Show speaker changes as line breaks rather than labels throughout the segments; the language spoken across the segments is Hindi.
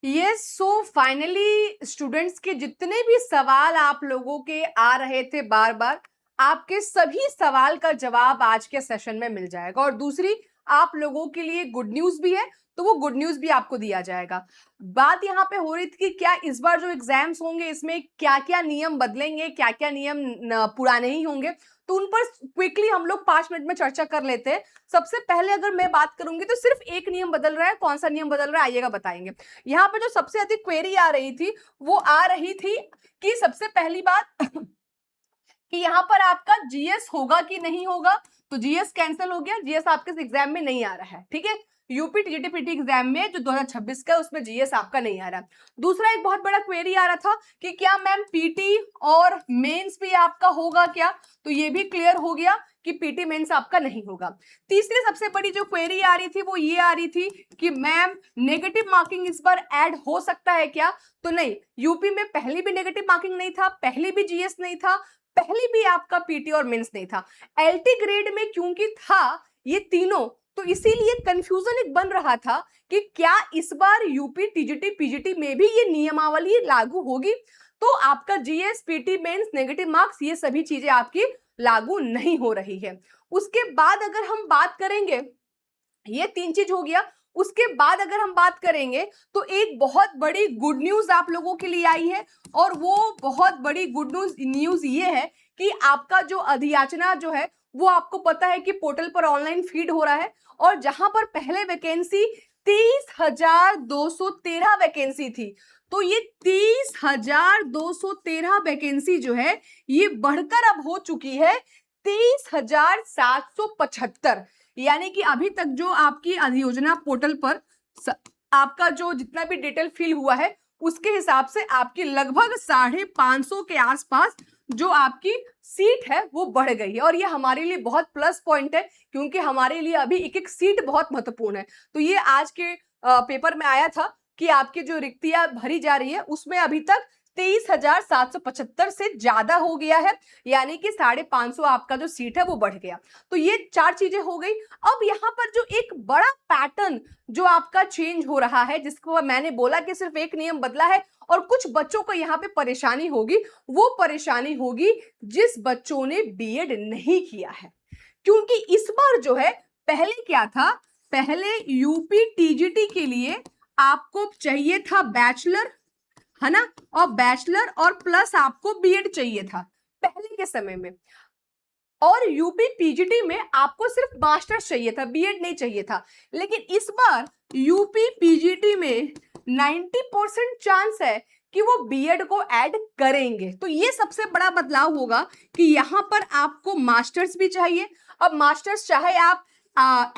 यस, सो फाइनली स्टूडेंट्स के जितने भी सवाल आप लोगों के आ रहे थे बार बार, आपके सभी सवाल का जवाब आज के सेशन में मिल जाएगा। और दूसरी, आप लोगों के लिए गुड न्यूज भी है, तो वो गुड न्यूज भी आपको दिया जाएगा। बात यहाँ पे हो रही थी कि क्या इस बार जो एग्जाम्स होंगे इसमें क्या क्या नियम बदलेंगे, क्या क्या नियम पुराने ही होंगे, तो उन पर क्विकली हम लोग 5 मिनट में चर्चा कर लेते हैं। सबसे पहले अगर मैं बात करूंगी तो सिर्फ एक नियम बदल रहा है। कौन सा नियम बदल रहा है आइएगा बताएंगे। यहाँ पे जो सबसे अधिक क्वेरी आ रही थी वो आ रही थी कि सबसे पहली बात कि यहाँ पर आपका जीएस होगा कि नहीं होगा। तो जीएस कैंसिल हो गया, जीएस आपके इस एग्जाम में नहीं आ रहा है। ठीक है, यूपी टीजीटी पीटी एग्जाम में जो 2026 का उसमें जीएस आपका नहीं आ रहा। दूसरा एक बहुत बड़ा क्वेरी आ रहा था कि क्या मैम पीटी और मेंस भी आपका होगा क्या, तो ये भी क्लियर हो गया कि पीटी मेंस आपका नहीं होगा। तीसरी सबसे बड़ी जो क्वेरी आ रही थी वो ये आ रही थी कि मैम नेगेटिव मार्किंग इस बार ऐड हो सकता है क्या, तो नहीं, यूपी में पहले भी नेगेटिव मार्किंग नहीं था, पहले भी जीएस नहीं था, पहले भी आपका पीटी और मेंस नहीं था। एलटी ग्रेड में क्योंकि था ये तीनों, तो इसीलिए कंफ्यूजन एक बन रहा था कि क्या इस बार यूपी टीजीटी पीजीटी में भी ये नियमावली लागू होगी। तो आपका GS PT mains negative marks ये सभी चीजें आपकी लागू नहीं हो रही है। उसके बाद अगर हम बात करेंगे, ये तीन चीज हो गया। उसके बाद अगर हम बात करेंगे तो एक बहुत बड़ी गुड न्यूज आप लोगों के लिए आई है, और वो बहुत बड़ी गुड न्यूज ये है कि आपका जो अधियाचना जो है वो आपको पता है कि पोर्टल पर ऑनलाइन फीड हो रहा है। और जहां पर पहले वैकेंसी 30,213 वैकेंसी थी, तो ये 30,213 वैकेंसी जो है ये बढ़कर अब हो चुकी है 23,775। यानी कि अभी तक जो आपकी अधियोजना पोर्टल पर आपका जो जितना भी डिटेल फिल हुआ है उसके हिसाब से आपकी लगभग 550 के आसपास जो आपकी सीट है वो बढ़ गई है। और ये हमारे लिए बहुत प्लस पॉइंट है, क्योंकि हमारे लिए अभी एक एक सीट बहुत महत्वपूर्ण है। तो ये आज के पेपर में आया था कि आपकी जो रिक्तियां भरी जा रही है उसमें अभी तक 23,775 से ज्यादा हो गया है, यानी कि 550 आपका जो सीट है वो बढ़ गया। तो ये चार चीजें हो गई। अब यहाँ पर जो एक बड़ा पैटर्न जो आपका चेंज हो रहा है, जिसको मैंने बोला कि सिर्फ एक नियम बदला है और कुछ बच्चों को यहाँ पे परेशानी होगी, वो परेशानी होगी जिस बच्चों ने बीएड नहीं किया है। क्योंकि इस बार जो है, पहले क्या था, पहले यूपी टीजीटी के लिए आपको चाहिए था बैचलर, है ना, और बैचलर और प्लस आपको बीएड चाहिए था पहले के समय में। और यूपी पीजीटी में आपको सिर्फ मास्टर्स चाहिए था, बीएड नहीं चाहिए था। लेकिन इस बार यूपी पीजीटी में 90% चांस है कि वो बीएड को ऐड करेंगे। तो ये सबसे बड़ा बदलाव होगा कि यहां पर आपको मास्टर्स भी चाहिए। अब मास्टर्स चाहे आप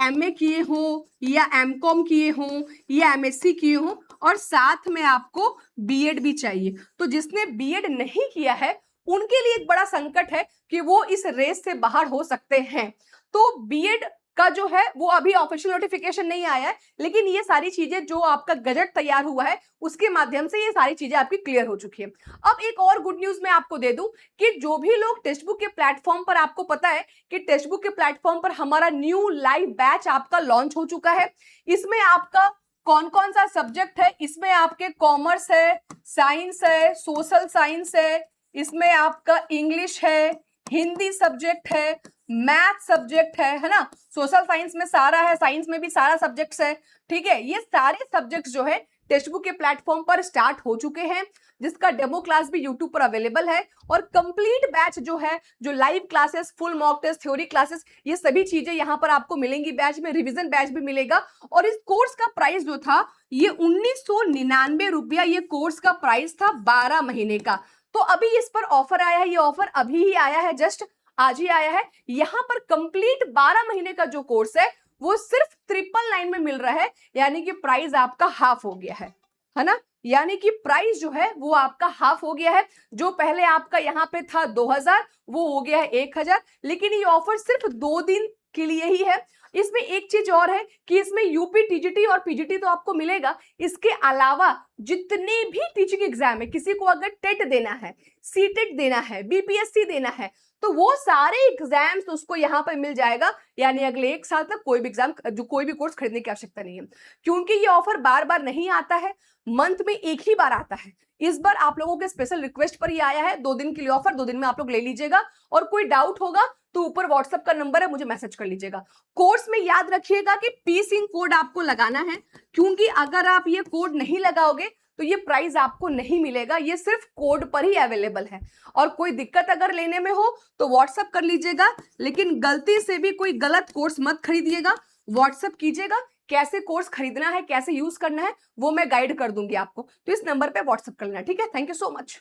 एमए किए हो या एमकॉम किए हो या एमएससी किए हो, और साथ में आपको बीएड भी चाहिए। तो जिसने बीएड नहीं किया है उनके लिए एक बड़ा संकट है कि वो इस रेस से बाहर हो सकते हैं। तो बीएड का जो है वो अभी ऑफिशियल नोटिफिकेशन नहीं आया है, लेकिन ये सारी चीजें जो आपका गजट तैयार हुआ है उसके माध्यम से ये सारी चीजें आपकी क्लियर हो चुकी है। अब एक और गुड न्यूज मैं आपको दे दूं कि जो भी लोग टेक्स्ट बुक के प्लेटफॉर्म पर, आपको पता है कि टेक्स्ट बुक के प्लेटफॉर्म पर हमारा न्यू लाइव बैच आपका लॉन्च हो चुका है। इसमें आपका कौन कौन सा सब्जेक्ट है, इसमें आपके कॉमर्स है, साइंस है, सोशल साइंस है, इसमें आपका इंग्लिश है, हिंदी सब्जेक्ट है, मैथ सब्जेक्ट है ना, सोशल साइंस में सारा है, साइंस में भी सारा सब्जेक्ट्स है। ठीक है, ये सारे सब्जेक्ट्स जो है टेक्स्ट बुक के प्लेटफॉर्म पर स्टार्ट हो चुके हैं, जिसका डेमो क्लास भी यूट्यूब पर अवेलेबल है। और कंप्लीट बैच जो है, जो live classes, full mock test, theory classes, ये सभी चीजें यहाँ पर आपको मिलेंगी। बैच में रिवीजन बैच भी मिलेगा। और इस कोर्स का प्राइस जो था ये 1999 रुपया, ये कोर्स का प्राइस था 12 महीने का। तो अभी इस पर ऑफर आया है, ये ऑफर अभी ही आया है, जस्ट आज ही आया है। यहां पर कंप्लीट 12 महीने का जो कोर्स है वो सिर्फ 999 में मिल रहा है, यानी कि प्राइस आपका हाफ हो गया है ना, यानी कि प्राइस जो है वो आपका हाफ हो गया है। जो पहले आपका यहाँ पे था 2000 वो हो गया है 1000। लेकिन ये ऑफर सिर्फ 2 दिन के लिए ही है। इसमें एक चीज और है कि इसमें यूपी टीजीटी और पीजीटी तो आपको मिलेगा, इसके अलावा जितने भी टीचिंग एग्जाम है, किसी को अगर टेट देना है, सीटेट देना है, बीपीएससी देना है, तो वो सारे एग्जाम्स उसको यहाँ पर मिल जाएगा। यानी अगले 1 साल तक कोई भी एग्जाम, जो कोई भी कोर्स खरीदने की आवश्यकता नहीं है, क्योंकि ये ऑफर बार बार नहीं आता है, मंथ में एक ही बार आता है। इस बार आप लोगों के स्पेशल रिक्वेस्ट पर ये आया है, 2 दिन के लिए ऑफर, 2 दिन में आप लोग ले लीजिएगा। और कोई डाउट होगा तो ऊपर व्हाट्सएप का नंबर है, मुझे मैसेज कर लीजिएगा। कोर्स में याद रखिएगा कि पी-सिंक कोड आपको लगाना है, क्योंकि अगर आप ये कोड नहीं लगाओगे तो ये प्राइस आपको नहीं मिलेगा, ये सिर्फ कोड पर ही अवेलेबल है। और कोई दिक्कत अगर लेने में हो तो व्हाट्सएप कर लीजिएगा, लेकिन गलती से भी कोई गलत कोर्स मत खरीदिएगा, व्हाट्सएप कीजिएगा। कैसे कोर्स खरीदना है, कैसे यूज करना है, वो मैं गाइड कर दूंगी आपको, तो इस नंबर पे व्हाट्सएप कर लेना, ठीक है। Thank you so much.